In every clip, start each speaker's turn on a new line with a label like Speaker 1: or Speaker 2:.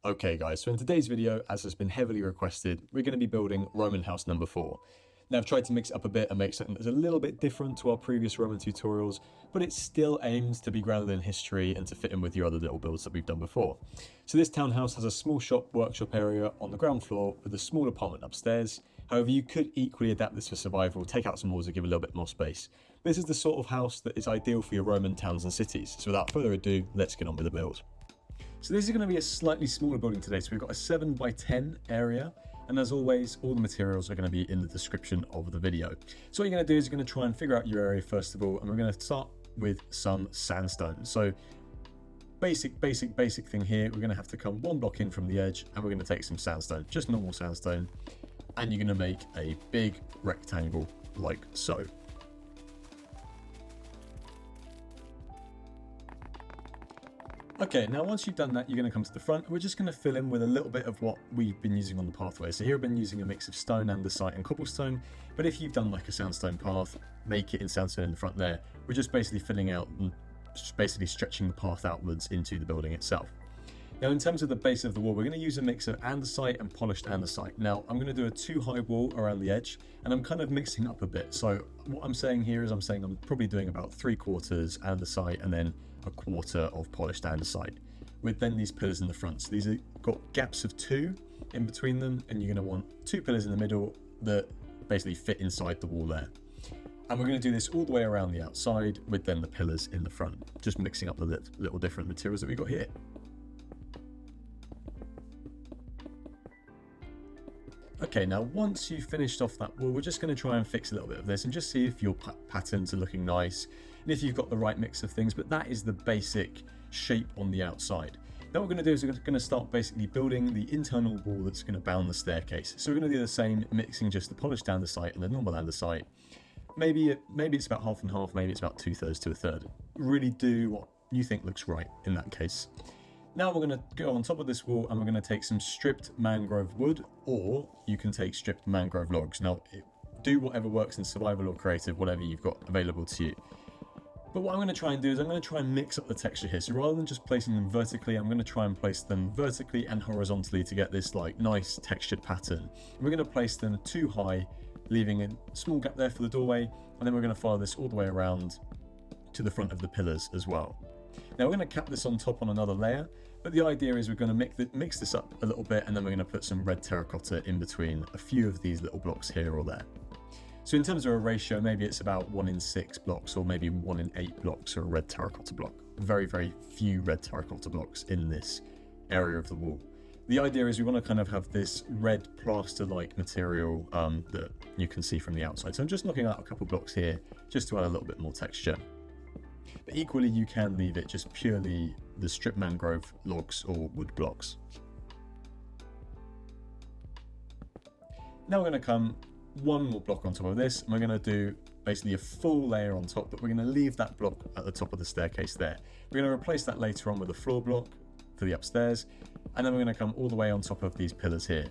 Speaker 1: Okay guys, so in today's video, as has been heavily requested, we're going to be building Roman house number 4. Now I've tried to mix it up a bit and make something that's a little bit different to our previous Roman tutorials, but it still aims to be grounded in history and to fit in with your other little builds that we've done before. So this townhouse has a small shop workshop area on the ground floor with a small apartment upstairs. However, you could equally adapt this for survival, take out some walls and give a little bit more space. This is the sort of house that is ideal for your Roman towns and cities. So without further ado, let's get on with the build. So this is going to be a slightly smaller building today. So we've got a 7 by 10 area. And as always, all the materials are going to be in the description of the video. So what you're going to do is you're going to try and figure out your area first of all. And we're going to start with some sandstone. So basic thing here. We're going to have to come 1 block in from the edge and we're going to take some sandstone, just normal sandstone. And you're going to make a big rectangle like so. Okay, now once you've done that, you're going to come to the front. We're just going to fill in with a little bit of what we've been using on the pathway. So here I've been using a mix of stone, andesite and cobblestone. But if you've done like a sandstone path, make it in sandstone in the front there. We're just basically filling out and just basically stretching the path outwards into the building itself. Now in terms of the base of the wall, we're going to use a mix of andesite and polished andesite. Now I'm going to do a 2 high wall around the edge and I'm kind of mixing up a bit. So what I'm saying here is I'm probably doing about 3/4 andesite and then 1/4 of polished andesite with then these pillars in the front. So these have got gaps of 2 in between them and you're going to want 2 pillars in the middle that basically fit inside the wall there. And we're going to do this all the way around the outside with then the pillars in the front, just mixing up the little different materials that we've got here. Okay, now once you've finished off that wall, we're just going to try and fix a little bit of this and just see if your patterns are looking nice and if you've got the right mix of things, but that is the basic shape on the outside. Now what we're going to do is we're going to start basically building the internal wall that's going to bound the staircase. So we're going to do the same, mixing just the polished andesite and the normal andesite. Maybe it's about half and half, maybe it's about 2/3 to 1/3. Really do what you think looks right in that case. Now we're going to go on top of this wall and we're going to take some stripped mangrove wood, or you can take stripped mangrove logs. Now do whatever works in survival or creative, whatever you've got available to you. But what I'm going to try and do is I'm going to try and mix up the texture here. So rather than just placing them vertically, I'm going to try and place them vertically and horizontally to get this like nice textured pattern. We're going to place them 2 high, leaving a small gap there for the doorway. And then we're going to follow this all the way around to the front of the pillars as well. Now we're going to cap this on top on another layer, but the idea is we're going to mix this up a little bit and then we're going to put some red terracotta in between a few of these little blocks here or there. So in terms of a ratio, maybe it's about 1 in 6 blocks or maybe 1 in 8 blocks or a red terracotta block. Very, very few red terracotta blocks in this area of the wall. The idea is we want to kind of have this red plaster-like material that you can see from the outside. So I'm just knocking out a couple blocks here just to add a little bit more texture. But equally, you can leave it just purely the stripped mangrove logs or wood blocks. Now we're going to come 1 more block on top of this, and we're going to do basically a full layer on top, but we're going to leave that block at the top of the staircase there. We're going to replace that later on with a floor block for the upstairs, and then we're going to come all the way on top of these pillars here.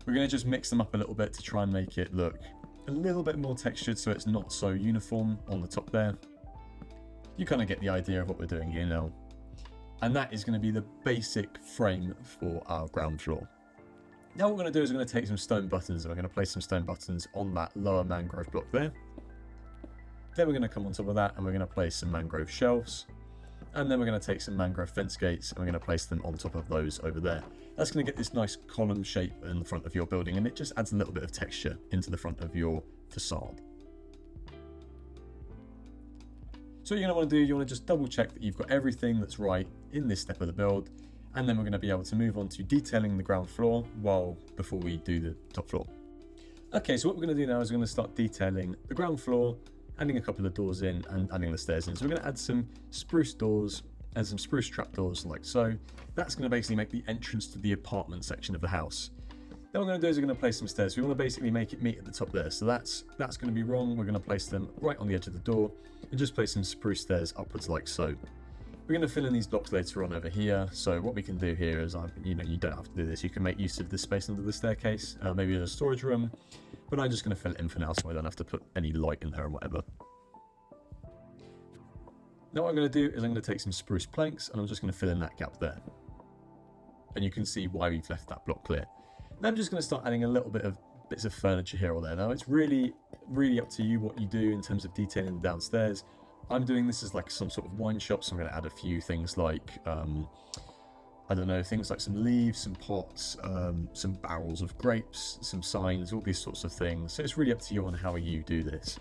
Speaker 1: We're going to just mix them up a little bit to try and make it look a little bit more textured so it's not so uniform on the top there. You kind of get the idea of what we're doing here now. And that is going to be the basic frame for our ground floor. Now what we're going to do is we're going to take some stone buttons and we're going to place some stone buttons on that lower mangrove block there. Then we're going to come on top of that and we're going to place some mangrove shelves. And then we're going to take some mangrove fence gates and we're going to place them on top of those over there. That's going to get this nice column shape in the front of your building and it just adds a little bit of texture into the front of your facade. So what you're going to want to do, you want to just double check that you've got everything that's right in this step of the build, and then we're going to be able to move on to detailing the ground floor before we do the top floor. Okay, so what we're going to do now is we're going to start detailing the ground floor, adding a couple of doors in and adding the stairs in. So we're going to add some spruce doors and some spruce trapdoors like so. That's going to basically make the entrance to the apartment section of the house. Then what we're going to do is we're going to place some stairs. We want to basically make it meet at the top there. So that's going to be wrong. We're going to place them right on the edge of the door and just place some spruce stairs upwards like so. We're going to fill in these blocks later on over here. So what we can do here is, you don't have to do this. You can make use of this space under the staircase, maybe in a storage room. But I'm just going to fill it in for now so I don't have to put any light in there and whatever. Now what I'm going to do is I'm going to take some spruce planks and I'm just going to fill in that gap there. and you can see why we've left that block clear. Now I'm just going to start adding a little bit of bits of furniture here or there. Now it's really up to you what you do in terms of detailing the downstairs. I'm doing this as like some sort of wine shop, so I'm going to add a few things like I don't know, things like some leaves, some pots, some barrels of grapes, some signs, all these sorts of things. So it's really up to you on how you do this.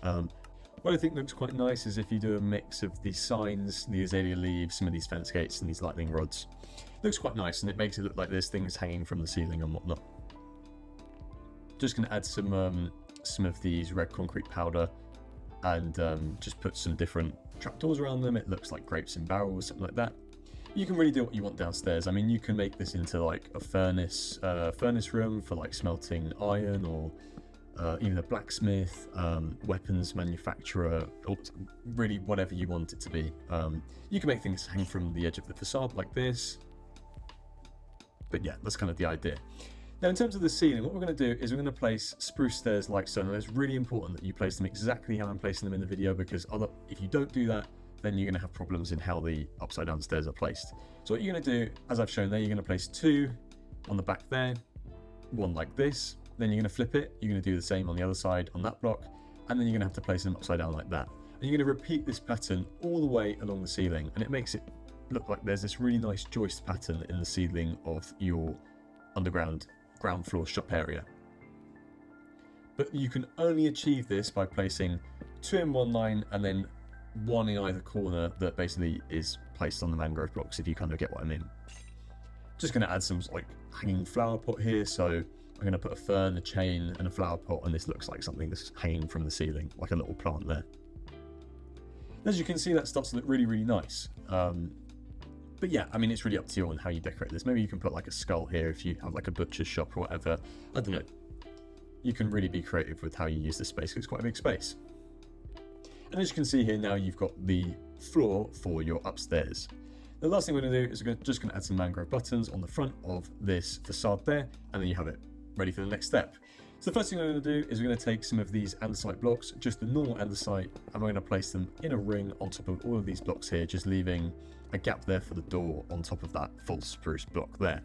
Speaker 1: What I think looks quite nice is if you do a mix of these signs, the azalea leaves, some of these fence gates and these lightning rods. It looks quite nice, and it makes it look like there's things hanging from the ceiling and whatnot. Just going to add some of these red concrete powder and just put some different trapdoors around them. It looks like grapes in barrels, something like that. You can really do what you want downstairs. I mean, you can make this into like a furnace room for like smelting iron, or even a blacksmith, weapons manufacturer, or really whatever you want it to be. You can make things hang from the edge of the facade like this. But yeah, that's kind of the idea. Now in terms of the ceiling, what we're going to do is we're going to place spruce stairs like so. And it's really important that you place them exactly how I'm placing them in the video, because if you don't do that, then you're going to have problems in how the upside down stairs are placed. So what you're going to do, as I've shown there, you're going to place 2 on the back there, 1 like this. Then you're going to flip it, you're going to do the same on the other side on that block, and then you're going to have to place them upside down like that. And you're going to repeat this pattern all the way along the ceiling, and it makes it look like there's this really nice joist pattern in the ceiling of your underground ground floor shop area. But you can only achieve this by placing 2 in one line and then 1 in either corner that basically is placed on the mangrove blocks, if you kind of get what I mean. Just going to add some like hanging flower pot here, so I'm going to put a fern, a chain and a flower pot, and this looks like something that's hanging from the ceiling, like a little plant there. As you can see, that starts to look really nice. But yeah, I mean, it's really up to you on how you decorate this. Maybe you can put like a skull here if you have like a butcher's shop or whatever. I don't know. You can really be creative with how you use this space. It's quite a big space. And as you can see here now, you've got the floor for your upstairs. The last thing we're going to do is we're just going to add some mangrove buttons on the front of this facade there, and then you have it ready for the next step. So the first thing we're going to do is we're going to take some of these andesite blocks, just the normal andesite, and we're going to place them in a ring on top of all of these blocks here, just leaving a gap there for the door on top of that full spruce block there,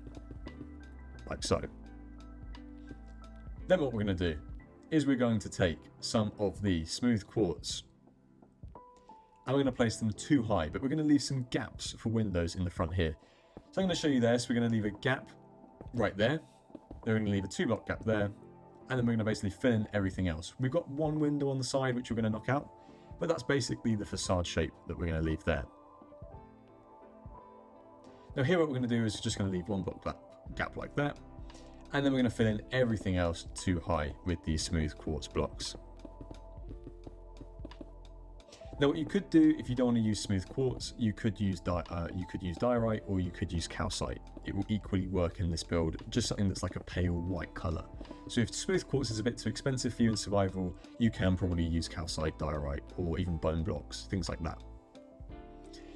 Speaker 1: like so. Then what we're going to do is we're going to take some of the smooth quartz and we're going to place them too high, but we're going to leave some gaps for windows in the front here. So I'm going to show you this. We're going to leave a gap right there. Then we're going to leave a 2-block gap there, and then we're going to basically fill in everything else. We've got 1 window on the side which we're going to knock out, but that's basically the facade shape that we're going to leave there. Now here what we're going to do is just going to leave 1 block gap like that, and then we're going to fill in everything else too high with these smooth quartz blocks. Now what you could do if you don't want to use smooth quartz, you could use diorite, or you could use calcite. It will equally work in this build, just something that's like a pale white colour. So if smooth quartz is a bit too expensive for you in survival, you can probably use calcite, diorite, or even bone blocks, things like that.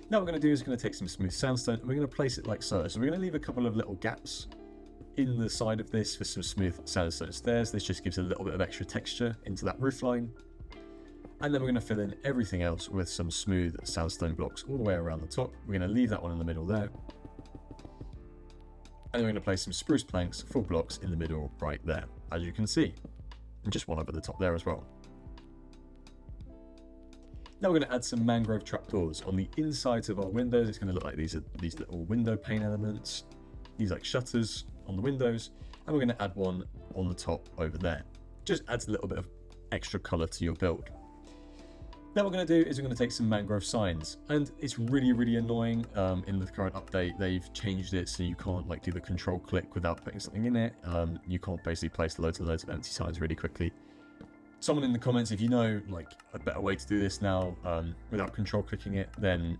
Speaker 1: Now what we're going to do is we're going to take some smooth sandstone and we're going to place it like so. So we're going to leave a couple of little gaps in the side of this for some smooth sandstone stairs. This just gives a little bit of extra texture into that roof line. And then we're going to fill in everything else with some smooth sandstone blocks all the way around the top. We're going to leave that one in the middle there. And we're going to place some spruce planks, full blocks in the middle right there, as you can see. And just one up at the top there as well. Now we're going to add some mangrove trapdoors on the insides of our windows. It's going to look like these little window pane elements, these like shutters on the windows, and we're going to add one on the top over there. Just adds a little bit of extra colour to your build. Now what we're going to do is we're going to take some mangrove signs, and it's really annoying in the current update. They've changed it so you can't like do the control click without putting something in it. You can't basically place loads and loads of empty signs really quickly. Someone in the comments, if you know like a better way to do this now without control clicking it, then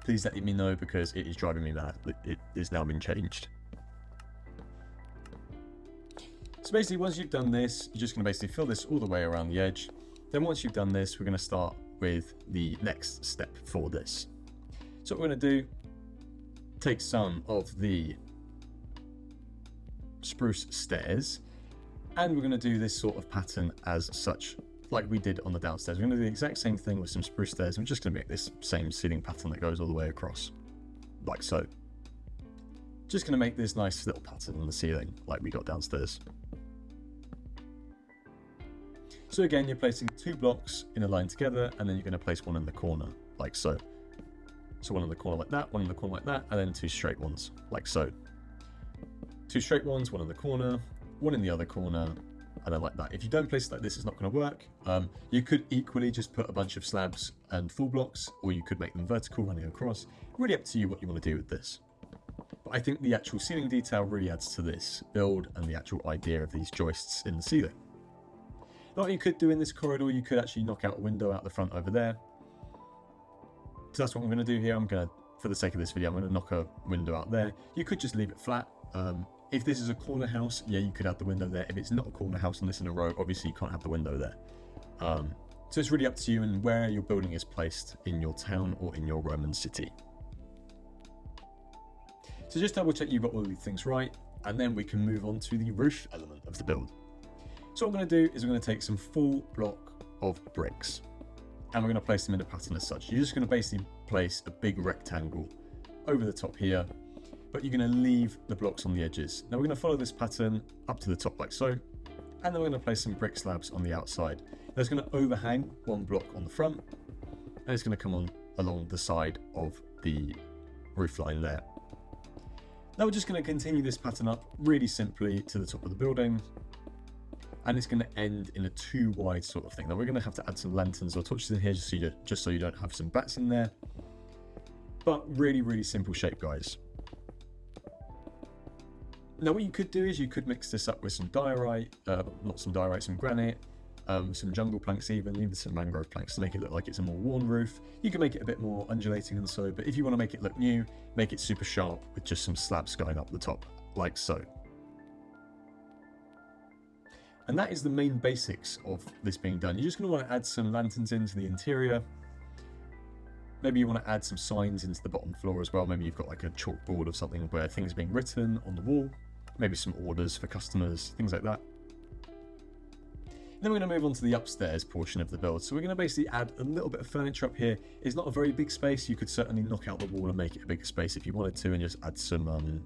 Speaker 1: please let me know, because it is driving me mad. It has now been changed. So basically once you've done this, you're just going to basically fill this all the way around the edge. Then once you've done this, we're going to start with the next step for this. So what we're going to do, take some of the spruce stairs, and we're going to do this sort of pattern as such, like we did on the downstairs. We're going to do the exact same thing with some spruce stairs. We're just going to make this same ceiling pattern that goes all the way across, like so. Just going to make this nice little pattern on the ceiling like we got downstairs. So again, you're placing 2 blocks in a line together, and then you're going to place one in the corner, like so. So one in the corner like that, one in the corner like that, and then 2 straight ones, like so. 2 straight ones, one in the corner, one in the other corner, and then like that. If you don't place it like this, it's not going to work. You could equally just put a bunch of slabs and full blocks, or you could make them vertical running across. Really up to you what you want to do with this. But I think the actual ceiling detail really adds to this build and the actual idea of these joists in the ceiling. Now what you could do in this corridor, you could actually knock out a window out the front over there. So that's what I'm going to do here. For the sake of this video, I'm going to knock a window out there. You could just leave it flat. If this is a corner house, yeah, you could have the window there. If it's not a corner house and this in a row, obviously you can't have the window there. So it's really up to you and where your building is placed in your town or in your Roman city. So just double check you've got all these things right, and then we can move on to the roof element of the build. So what I'm going to do is I'm going to take some full block of bricks, and we're going to place them in a pattern as such. You're just going to basically place a big rectangle over the top here, but you're going to leave the blocks on the edges. Now we're going to follow this pattern up to the top like so, and then we're going to place some brick slabs on the outside. Now it's going to overhang one block on the front, and it's going to come on along the side of the roof line there. Now we're just going to continue this pattern up really simply to the top of the building, and it's going to end in a 2 wide sort of thing. Now we're going to have to add some lanterns or torches in here just so you don't have some bats in there. But really, really simple shape, guys. Now what you could do is you could mix this up with some diorite, some granite, some jungle planks even some mangrove planks to make it look like it's a more worn roof. You can make it a bit more undulating and so, but if you want to make it look new, make it super sharp with just some slabs going up the top, like so. And that is the main basics of this being done. You're just going to want to add some lanterns into the interior. Maybe you want to add some signs into the bottom floor as well. Maybe you've got like a chalkboard or something where things are being written on the wall. Maybe some orders for customers, things like that. Then we're going to move on to the upstairs portion of the build. So we're going to basically add a little bit of furniture up here. It's not a very big space. You could certainly knock out the wall and make it a bigger space if you wanted to, and just add some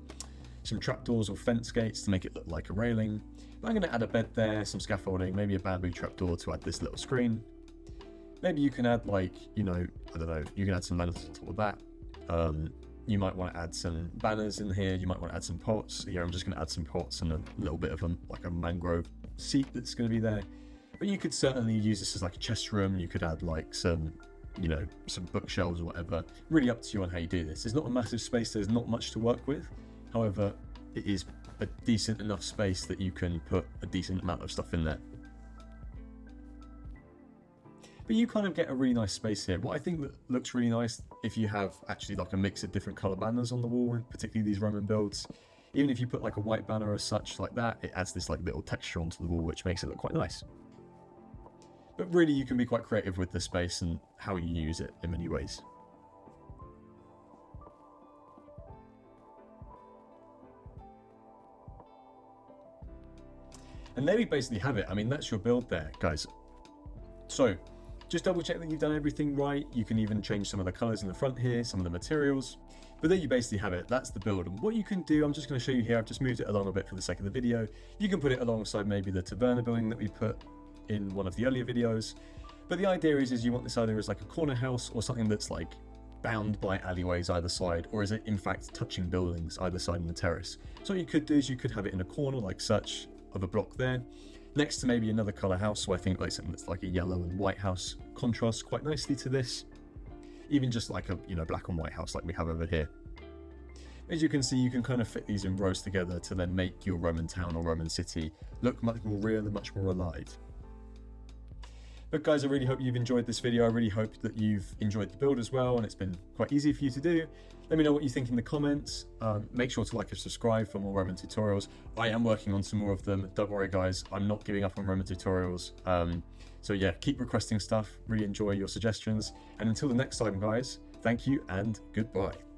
Speaker 1: trapdoors or fence gates to make it look like a railing. But I'm going to add a bed there, some scaffolding, maybe a bamboo trapdoor to add this little screen. Maybe you can add I don't know, you can add some lanterns on top of that. You might want to add some banners in here. You might want to add some pots. Here I'm just going to add some pots and a little bit of like a mangrove seat that's going to be there. But you could certainly use this as like a chest room. You could add like some bookshelves or whatever. Really up to you on how you do this. It's not a massive space. There's not much to work with. However, it is a decent enough space that you can put a decent amount of stuff in there. But you kind of get a really nice space here. What I think that looks really nice, if you have actually like a mix of different color banners on the wall, particularly these Roman builds, even if you put like a white banner as such like that, it adds this like little texture onto the wall, which makes it look quite nice. But really you can be quite creative with the space and how you use it in many ways. And there we basically have it. I mean, that's your build there, guys. So just double check that you've done everything right. You can even change some of the colors in the front here, some of the materials. But there you basically have it. That's the build. And what you can do, I'm just going to show you here. I've just moved it along a bit for the sake of the video. You can put it alongside maybe the taverna building that we put in one of the earlier videos. But the idea is you want this either as like a corner house or something that's like bound by alleyways either side, or is it in fact touching buildings either side in the terrace? So what you could do is you could have it in a corner like such of a block there, next to maybe another color house. So I think like something that's like a yellow and white house contrasts quite nicely to this. Even just like a black and white house like we have over here. As you can see, you can kind of fit these in rows together to then make your Roman town or Roman city look much more real and much more alive. But guys, I really hope you've enjoyed this video. I really hope that you've enjoyed the build as well, and it's been quite easy for you to do. Let me know what you think in the comments. Make sure to like and subscribe for more Roman tutorials. I am working on some more of them. Don't worry guys, I'm not giving up on Roman tutorials. So yeah, keep requesting stuff. Really enjoy your suggestions. And until the next time guys, thank you and goodbye.